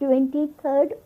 23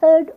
3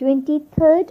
23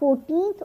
14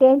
10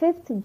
5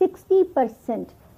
60%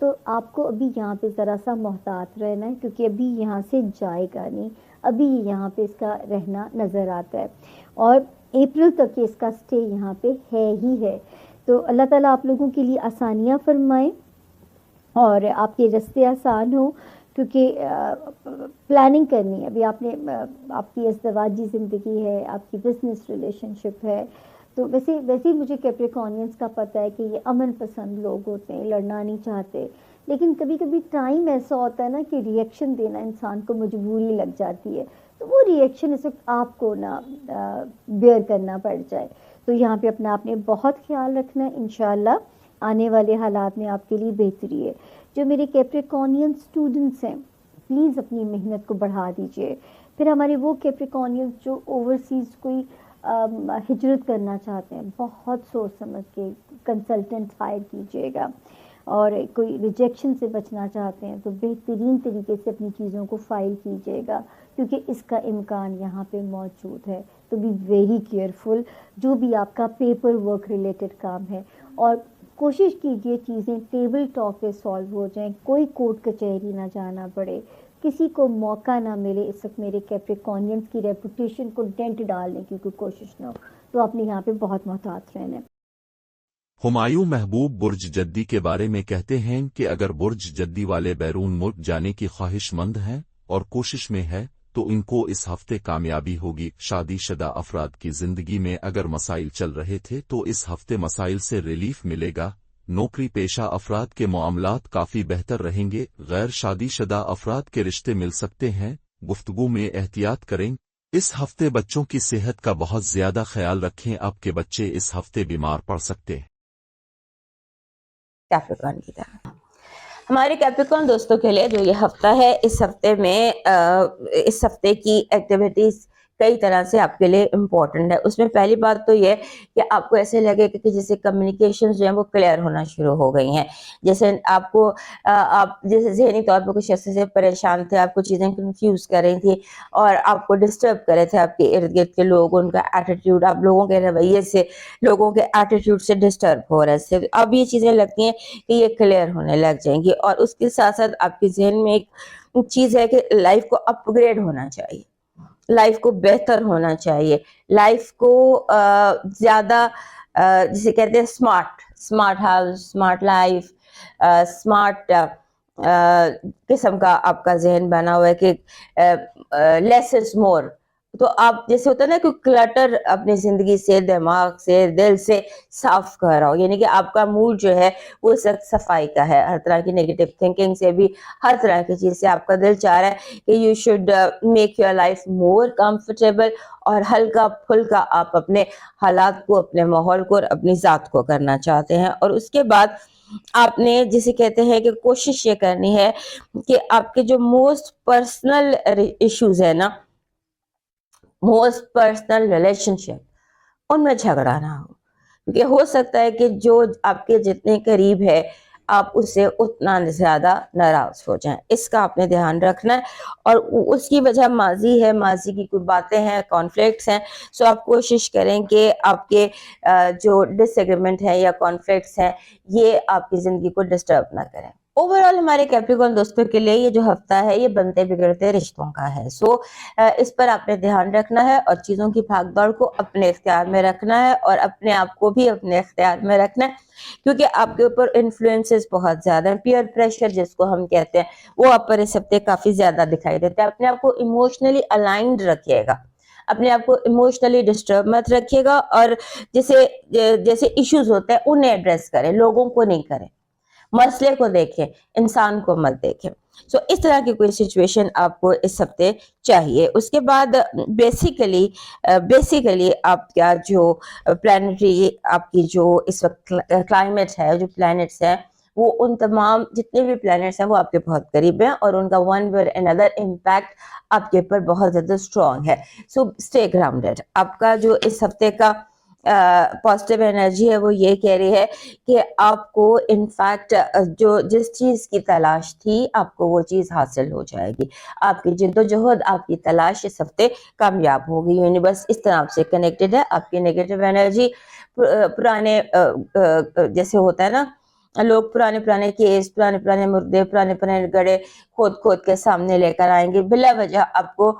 تو آپ کو ابھی یہاں پہ ذرا سا محتاط رہنا ہے، کیونکہ ابھی یہاں سے جائے گا نہیں، ابھی یہاں پہ اس کا رہنا نظر آتا ہے، اور اپریل تک اس کا سٹے یہاں پہ ہے ہی ہے۔ تو اللہ تعالیٰ آپ لوگوں کے لیے آسانیاں فرمائیں اور آپ کے رستے آسان ہوں، کیونکہ پلاننگ کرنی ہے ابھی آپ نے، آپ کی ازدواجی زندگی ہے، آپ کی بزنس ریلیشن شپ ہے، تو ویسے ہی مجھے کیپریکونینس کا پتہ ہے کہ یہ امن پسند لوگ ہوتے ہیں، لڑنا نہیں چاہتے، لیکن کبھی کبھی ٹائم ایسا ہوتا ہے نا کہ ریئیکشن دینا انسان کو مجبوری لگ جاتی ہے، تو وہ ریئیکشن اس وقت آپ کو نہ بیئر کرنا پڑ جائے۔ تو یہاں پہ اپنا آپ نے بہت خیال رکھنا ہے، انشاءاللہ آنے والے حالات میں آپ کے لیے بہتری ہے۔ جو میرے کیپریکونین اسٹوڈنٹس ہیں پلیز اپنی محنت کو بڑھا دیجیے۔ پھر ہمارے وہ کیپریکونینس جو اوورسیز کوئی ہجرت کرنا چاہتے ہیں، بہت سوچ سمجھ کے کنسلٹنٹ ہائر کیجیے گا، اور کوئی ریجیکشن سے بچنا چاہتے ہیں تو بہترین طریقے سے اپنی چیزوں کو فائل کیجیے گا، کیونکہ اس کا امکان یہاں پہ موجود ہے۔ تو بی ویری کیئرفل جو بھی آپ کا پیپر ورک ریلیٹڈ کام ہے، اور کوشش کیجیے چیزیں ٹیبل ٹاک پہ سالو ہو جائیں، کوئی کورٹ کچہری نہ جانا پڑے، کسی کو موقع نہ ملے اس وقت میرے کیپریکونینس کی ریپوٹیشن کو ڈینٹ ڈالنے کی کوئی کوشش نہ ہو۔ تو آپ نے یہاں پہ بہت محتاط رہنا ہے۔ ہمایوں محبوب برج جدی کے بارے میں کہتے ہیں کہ اگر برج جدی والے بیرون ملک جانے کی خواہش مند ہیں اور کوشش میں ہے تو ان کو اس ہفتے کامیابی ہوگی۔ شادی شدہ افراد کی زندگی میں اگر مسائل چل رہے تھے تو اس ہفتے مسائل سے ریلیف ملے گا۔ نوکری پیشہ افراد کے معاملات کافی بہتر رہیں گے۔ غیر شادی شدہ افراد کے رشتے مل سکتے ہیں، گفتگو میں احتیاط کریں۔ اس ہفتے بچوں کی صحت کا بہت زیادہ خیال رکھیں، آپ کے بچے اس ہفتے بیمار پڑ سکتے ہیں۔ کیپریکن کی طرح ہمارے کیپریکن دوستوں کے لیے جو یہ ہفتہ ہے، اس ہفتے میں اس ہفتے کی ایکٹیویٹیز کئی طرح سے آپ کے لیے امپورٹنٹ ہے۔ اس میں پہلی بات تو یہ کہ آپ کو ایسے لگے کہ جیسے کمیونیکیشن جو ہیں وہ کلیئر ہونا شروع ہو گئی ہیں، جیسے آپ کو آپ جیسے ذہنی طور پہ کچھ عرصے سے پریشان تھے، آپ کو چیزیں کنفیوز کر رہی تھی اور آپ کو ڈسٹرب کر رہے تھے آپ کے ارد گرد کے لوگ، ان کا ایٹیٹیوڈ، آپ لوگوں کے رویے سے، لوگوں کے ایٹیٹیوڈ سے ڈسٹرب ہو رہے تھے، اب یہ چیزیں لگتی ہیں کہ یہ کلیئر ہونے لگ جائیں گی۔ اور اس کے ساتھ ساتھ آپ کے ذہن میں ایک چیز ہے کہ لائف کو اپ گریڈ ہونا چاہیے، لائف کو بہتر ہونا چاہیے، لائف کو زیادہ جسے کہتے ہیں smart house, smart life, smart قسم کا آپ کا ذہن بنا ہوا ہے کہ لیس از مور۔ تو آپ جیسے ہوتا ہے نا کہ کلٹر اپنی زندگی سے، دماغ سے، دل سے صاف کر رہا ہو، یعنی کہ آپ کا موڈ جو ہے وہ صفائی کا ہے، ہر طرح کی نیگیٹو تھنکنگ سے بھی، ہر طرح کی چیز سے آپ کا دل چاہ رہا ہے کہ you should make your life more comfortable, اور ہلکا پھلکا آپ اپنے حالات کو، اپنے ماحول کو اور اپنی ذات کو کرنا چاہتے ہیں۔ اور اس کے بعد آپ نے جسے کہتے ہیں کہ کوشش یہ کرنی ہے کہ آپ کے جو موسٹ پرسنل ایشوز ہیں نا، موسٹ پرسنل ریلیشن شپ، ان میں جھگڑا نہ ہو، کیونکہ ہو سکتا ہے کہ جو آپ کے جتنے قریب ہے آپ اس سے اتنا زیادہ ناراض ہو جائیں۔ اس کا آپ نے دھیان رکھنا ہے، اور اس کی وجہ ماضی ہے، ماضی کی کوئی باتیں ہیں، کانفلکٹس ہیں، سو آپ کوشش کریں کہ آپ کے جو ڈس ایگریمنٹ ہیں یا کانفلکٹس ہیں یہ آپ کی زندگی کو ڈسٹرب نہ کریں۔ اوور آل ہمارے کیپریکن دوستوں کے لیے یہ جو ہفتہ ہے یہ بنتے بگڑتے رشتوں کا ہے، سو اس پر آپ نے دھیان رکھنا ہے اور چیزوں کی بھاگ دوڑ کو اپنے اختیار میں رکھنا ہے، اور اپنے آپ کو بھی اپنے اختیار میں رکھنا ہے، کیونکہ آپ کے اوپر انفلوئنسز بہت زیادہ ہیں، پیئر پریشر جس کو ہم کہتے ہیں وہ آپ پر اس ہفتے کافی زیادہ دکھائی دیتا ہے۔ اپنے آپ کو ایموشنلی الائنڈ رکھیے گا، اپنے آپ کو ایموشنلی ڈسٹرب مت رکھیے گا، اور جیسے ایشوز ہوتے ہیں انہیں ایڈریس کریں، لوگوں کو نہیں کریں، مسئلے کو دیکھیں، انسان کو مت دیکھیں۔ سو اس طرح کی کوئی سچویشن آپ کو اس ہفتے چاہیے۔ اس کے بعد بیسیکلی آپ کا جو پلانٹری، آپ کی جو اس وقت کلائمیٹ ہے، جو پلانٹس ہیں وہ ان تمام جتنے بھی پلانٹس ہیں وہ آپ کے بہت قریب ہیں، اور ان کا ون وے اور another امپیکٹ آپ کے اوپر بہت زیادہ اسٹرانگ ہے۔ So stay grounded. آپ کا جو اس ہفتے کا پازیٹیو انرجی ہے وہ یہ کہہ رہی ہے کہ آپ کو انفیکٹ جو جس چیز کی تلاش تھی آپ کو وہ چیز حاصل ہو جائے گی، آپ کی جد و جہد، آپ کی تلاش اس ہفتے کامیاب ہوگی۔ یونیورس اس طرح سے کنیکٹڈ ہے۔ آپ کی نیگیٹو انرجی پرانے جیسے ہوتا ہے نا لوگ پرانے پرانے کیس، پرانے پرانے مردے، پرانے پرانے گڑے کھود کے سامنے لے کر آئیں گے بلا وجہ آپ کو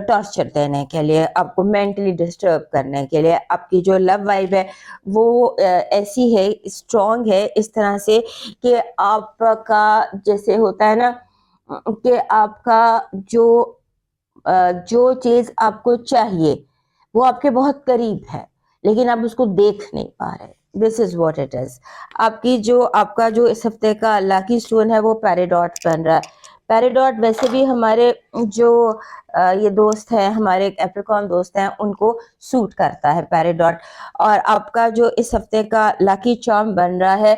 ٹارچر دینے کے لیے، آپ کو مینٹلی ڈسٹرب کرنے کے لیے. آپ کی جو لو وائب ہے وہ ایسی ہے، اسٹرانگ ہے اس طرح سے کہ آپ کا جیسے ہوتا ہے نا کہ آپ کا جو چیز آپ کو چاہیے وہ آپ کے بہت قریب ہے لیکن آپ اس کو دیکھ نہیں پا رہے. دس از واٹ اٹ از. آپ کا جو اس ہفتے کا لاکی سٹون ہے وہ پیراڈاٹ بن رہا ہے. پیراڈاٹ ویسے بھی ہمارے جو یہ دوست ہیں، ہمارے کیپریکارن دوست ہیں، ان کو سوٹ کرتا ہے پیراڈاٹ. اور آپ کا جو اس ہفتے کا لاکی چارم بن رہا ہے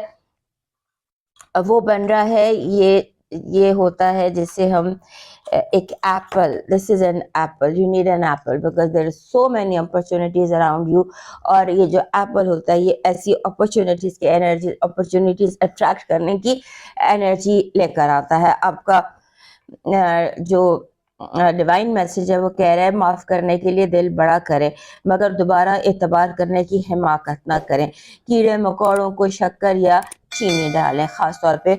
وہ بن رہا ہے یہ ہوتا ہے جسے ہم ایک apple. This is an apple. You need an apple because there is so many opportunities around you. اور یہ جو ایپل ہوتا ہے یہ ایسی اپرچونیٹیز کی انرجی، اپرچونیٹیز اٹریکٹ کرنے کی انرجی لے کر آتا ہے. آپ کا جو ڈیوائن میسج ہے وہ کہہ رہا ہے معاف کرنے کے لیے دل بڑا کرے مگر دوبارہ اعتبار کرنے کی حماقت نہ کریں. کیڑے مکوڑوں کو شکر یا چینی ڈالیں، خاص طور پہ